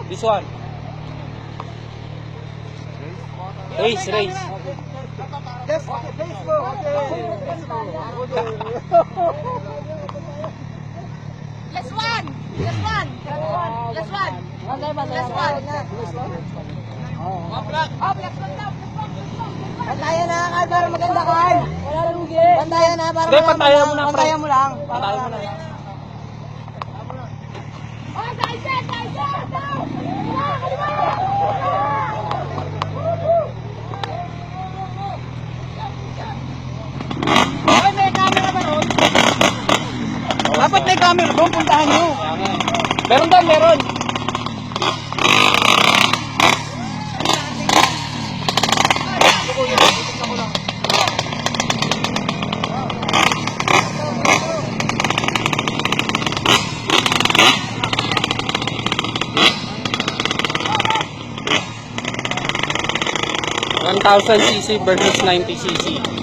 This one. Race. Yes, okay, base mo. Last one. Pantayan na, Carl, para maganda, Carl. Wala na lugi. Pantayan na, para Hindi, pantayan mo na, pre. Pantayan mo lang. Pantayan mo na. Oh, Tyson! Ay, may camera ba ron? Dapat may camera doon, puntahan nyo. Meron daw, meron. cc versus 90cc.